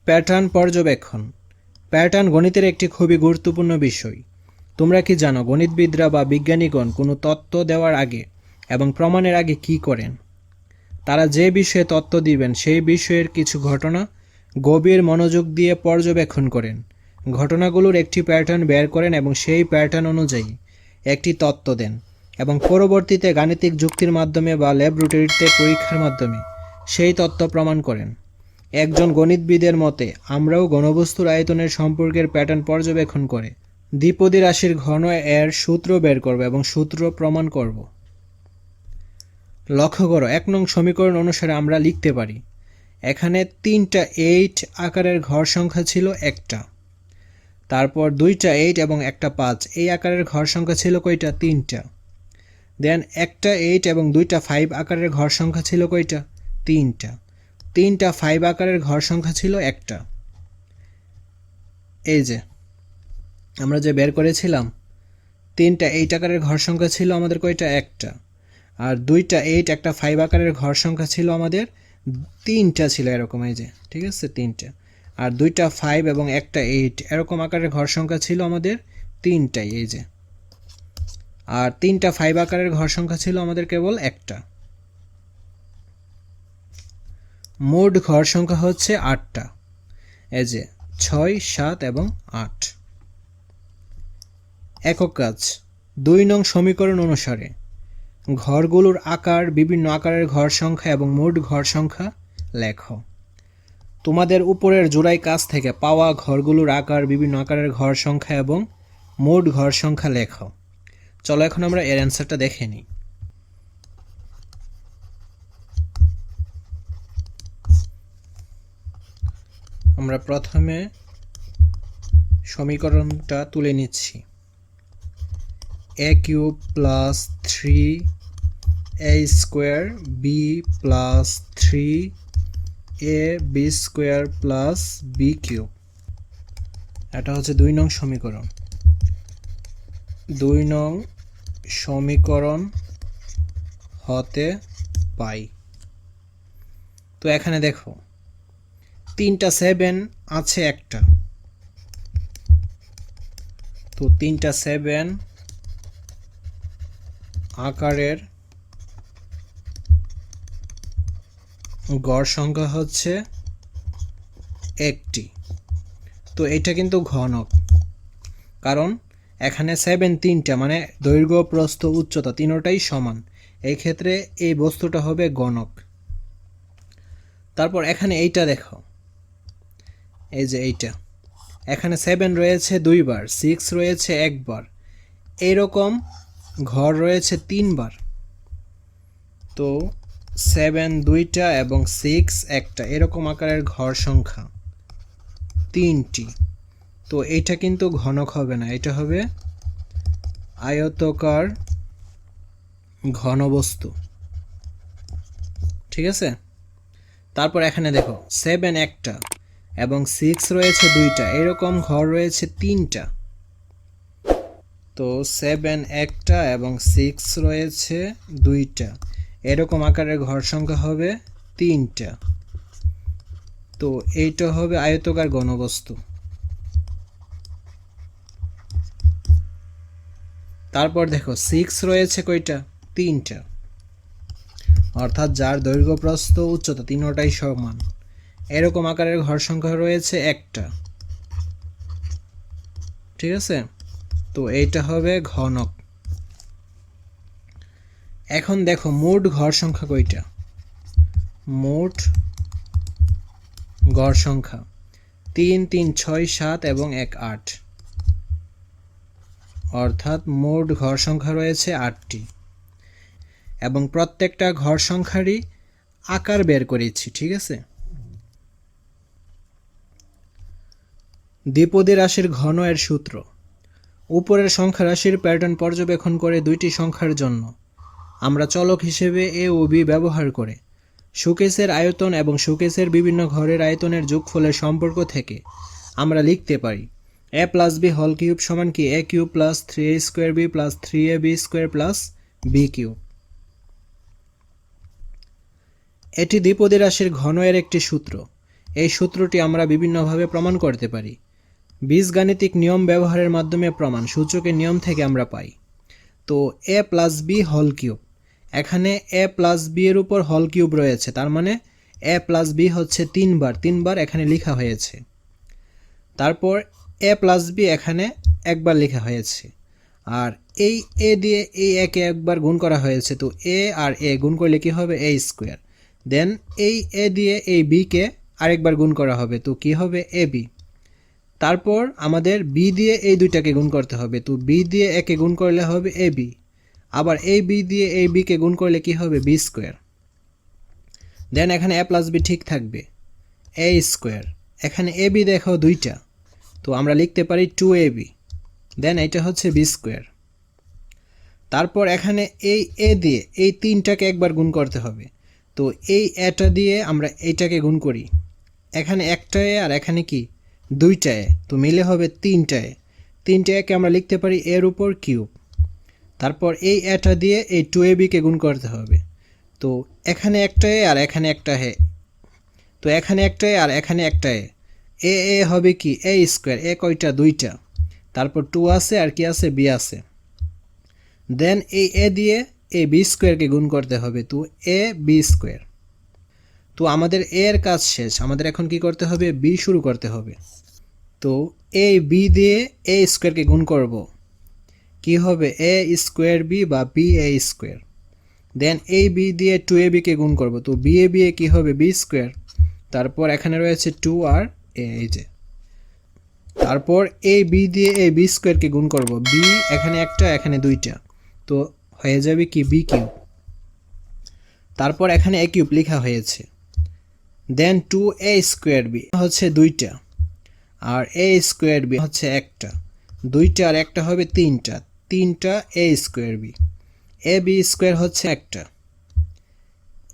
Pattern পর্যবেক্ষণ। Pattern গণিতের একটি খুবই গুরুত্বপূর্ণ বিষয়। তোমরা কি জানো গণিতবিদরা বা বিজ্ঞানীগণ কোনো তত্ত্ব দেওয়ার আগে এবং প্রমাণের আগে কি করেন? তারা যে বিষয়ে তত্ত্ব দিবেন সেই বিষয়ের কিছু ঘটনা গভীর মনোযোগ দিয়ে পর্যবেক্ষণ করেন। ঘটনাগুলোর একটি প্যাটার্ন বের করেন এবং সেই প্যাটার্ন অনুযায়ী একটি তত্ত্ব দেন এবং পরবর্তীতে গাণিতিক যুক্তির মাধ্যমে বা ল্যাবরেটরিতে পরীক্ষার মাধ্যমে সেই তত্ত্ব প্রমাণ করেন। একজন গণিতবিদের মতে আমরাও ঘনবস্তুর আয়তনের সম্পর্কের প্যাটার্ন পর্যবেক্ষণ করে দ্বিপদী রাশির ঘন এর সূত্র বের করব এবং সূত্র প্রমাণ করব। লক্ষ্য করো, 1 নং সমীকরণ অনুসারে আমরা লিখতে পারি এখানে 3টা 8 আকারের ঘর সংখ্যা ছিল একটা, তারপর 2টা 8 এবং একটা 5 এই আকারের ঘর সংখ্যা ছিল কয়টা? 3টা। দেন একটা 8 এবং 2টা 5 আকারের ঘর সংখ্যা ছিল কয়টা? 3টা। 3টা 5 আকারের ঘর সংখ্যা ছিল একটা। এই যে আমরা যে বের করেছিলাম 3টা 8 আকারের ঘর সংখ্যা ছিল আমাদের কয়টা? একটা। আর 2টা 8 একটা 5 আকারের ঘর সংখ্যা ছিল আমাদের 3টা ছিল এরকম, এই যে ঠিক আছে 3টা। আর 2টা 5 এবং একটা 8 এরকম আকারের ঘর সংখ্যা ছিল আমাদের 3টাই, এই যে। আর 3টা 5 আকারের ঘর সংখ্যা ছিল আমাদের কেবল একটা। মোট ঘর সংখ্যা হচ্ছে 8টা, এই যে 6, 7 এবং 8। একক কাজ, 2 নং সমীকরণ অনুসারে ঘরগুলোর আকার, বিভিন্ন আকারের ঘর সংখ্যা এবং মোট ঘর সংখ্যা লেখো। তোমাদের উপরের জোড়াই কাজ থেকে পাওয়া ঘরগুলোর আকার, বিভিন্ন আকারের ঘর সংখ্যা এবং মোট ঘর সংখ্যা লেখো। চলো এখন আমরা এর অ্যান্সারটা দেখে নিই। আমরা প্রথমে সমীকরণটা তুলে নিচ্ছি। a cube plus 3a square B plus 3ab square plus B cube, এটা হচ্ছে 2 নং সমীকরণ। 2 নং সমীকরণ হতে পাই। তো এখানে দেখো 3টা 7 আছে একটা, তো 3টা 7 আকারের গড় সংখ্যা হচ্ছে একটি। তো এটা কিন্তু ঘনক, কারণ এখানে 7 3টা, মানে দৈর্ঘ্য, প্রস্থ, উচ্চতা তিনটাই সমান। এই ক্ষেত্রে এই বস্তুটা হবে গণক। তারপর এখানে এইটা দেখো, এই যে এইটা, এখানে 7 রয়েছে 2 বার, 6 রয়েছে 1 বার, এইরকম ঘর রয়েছে 3 বার। তো 7 2টা এবং 6 একটা, এরকম আকারের ঘর সংখ্যা 3টি। তো এইটা কিন্তু ঘনক হবে না, এটা হবে আয়তকার ঘনবস্তু, ঠিক আছে। তারপর এখানে দেখো 7 একটা এবং 6 রয়েছে 2টা, এরকম ঘর রয়েছে 3টা। তো 7 একটা এবং 6 রয়েছে 2টা, এরকম আকারের ঘর সংখ্যা হবে 3টা। তো এইটা হবে আয়তকার ঘনবস্তু। তারপর দেখো 6 রয়েছে কয়টা? 3টা, অর্থাৎ যার দৈর্ঘ্য, প্রস্থ, উচ্চতা তিনটাই সমান, এরকম আকারের ঘর সংখ্যা রয়েছে একটা, ঠিক আছে। তো এইটা হবে ঘনক। এখন দেখো মোট ঘর সংখ্যা কয়টা? মোট ঘর সংখ্যা 3 3 6 7 এবং 1 8, অর্থাৎ মোট ঘর সংখ্যা রয়েছে 8টি এবং প্রত্যেকটা ঘর সংখ্যারই আকার বের করেছি, ঠিক আছে। দ্বিপদী রাশির ঘন এর সূত্র। উপরের সংখ্যা রাশির প্যাটার্ন পর্যবেক্ষণ করে 2টি সংখ্যার জন্য আমরা চলক হিসেবে এ ও বি ব্যবহার করে শোকেসের আয়তন এবং শোকেসের বিভিন্ন ঘরের আয়তনের যোগফলের সম্পর্ক থেকে আমরা লিখতে পারি a plus B whole cube সমান কি a cube plus 3a square B plus 3ab square plus B cube. এটি দ্বিপদী রাশির ঘন এর একটি সূত্র। এই সূত্রটি আমরা বিভিন্নভাবে প্রমাণ করতে পারি। বীজগাণিতিক নিয়ম ব্যবহারের মাধ্যমে প্রমাণ সূচকের নিয়ম থেকে আমরা পাই। তো a plus B whole cube, এখানে a প্লাস বি এর উপর হোল কিউব রয়েছে, তার মানে a প্লাস বি হচ্ছে তিনবার এখানে লেখা হয়েছে। তারপর a প্লাস বি এখানে একবার লেখা হয়েছে, আর এই a দিয়ে এই একে একবার গুণ করা হয়েছে, তো a আর a গুণ করলে কি হবে a স্কোয়ার। দেন এই a দিয়ে এই b কে আরেকবার গুণ করা হবে, তো কি হবে ab। তারপর আমাদের b দিয়ে এই দুইটাকে গুণ করতে হবে, তো b দিয়ে একে গুণ করলে হবে ab, আবার এই b দিয়ে এই b কে গুণ করলে কি হবে b স্কোয়ার। দেন এখানে a প্লাস বি ঠিক থাকবে a স্কোয়ার, এখানে ab দেখো দুইটা, তো আমরা লিখতে পারি 2ab, দেন এটা হচ্ছে b স্কোয়ার। তারপর এখানে এই a দিয়ে এই তিনটাকে একবার গুণ করতে হবে, তো এই এটা দিয়ে আমরা এইটাকে গুণ করি, এখানে একটা a আর এখানে কি দুইটা a, তো মিলে হবে তিনটা একে আমরা লিখতে পারি এর উপর কিউব। তারপর এই এটা দিয়ে এই 2ab কে গুণ করতে হবে, তো এখানে একটা a আর এখানে একটা a, তো এখানে একটা a আর এখানে একটা a হবে কি a স্কোয়ার, a কয়টা দুইটা, তারপর 2 আছে আর কি আছে b আছে। দেন এই a দিয়ে এই b স্কোয়ারকে গুণ করতে হবে, তো a b স্কোয়ার। তো আমাদের a এর কাজ শেষ, আমাদের এখন কি করতে হবে b শুরু করতে হবে। তো এই b দিয়ে a স্কোয়ারকে গুণ করব, কি হবে a স্কোয়ার b বা b a স্কোয়ার। দেন এই b দিয়ে 2ab কে গুণ করব, তো b a কি হবে b স্কোয়ার। তারপর এখানে রয়েছে 2 আর a, এই যে। তারপর এই b দিয়ে এই b স্কোয়ারকে গুণ করব, b এখানে একটা এখানে দুইটা, তো হয়ে যাবে কি b কিউব। তারপর এখানে a কিউব লেখা হয়েছে। দেন 2a স্কোয়ার b হচ্ছে দুইটা, আর a স্কোয়ার b হচ্ছে একটা, দুইটা আর একটা হবে তিনটা a square b। a b square হচ্ছে একটা,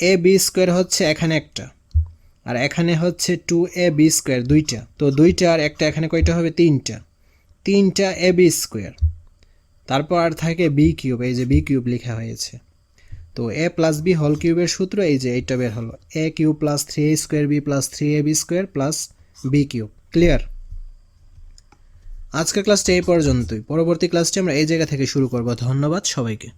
a b স্কোয়ার হচ্ছে এখানে একটা, আর এখানে হচ্ছে 2ab স্কোয়ার দুইটা, তো দুইটা আর একটা এখানে কয়টা হবে তিনটা ab স্কোয়ার। তারপর আর থাকে b কিউব, এই যে b কিউব লেখা হয়েছে। তো a প্লাস বি হোল কিউবের সূত্র এই যে এইটা বের হলো, a cube plus 3a square b plus 3ab square plus b cube. Clear? আজকের ক্লাসটা এই পর্যন্তই, পরবর্তী ক্লাসটি আমরা এই জায়গা থেকে শুরু করব। ধন্যবাদ সবাইকে।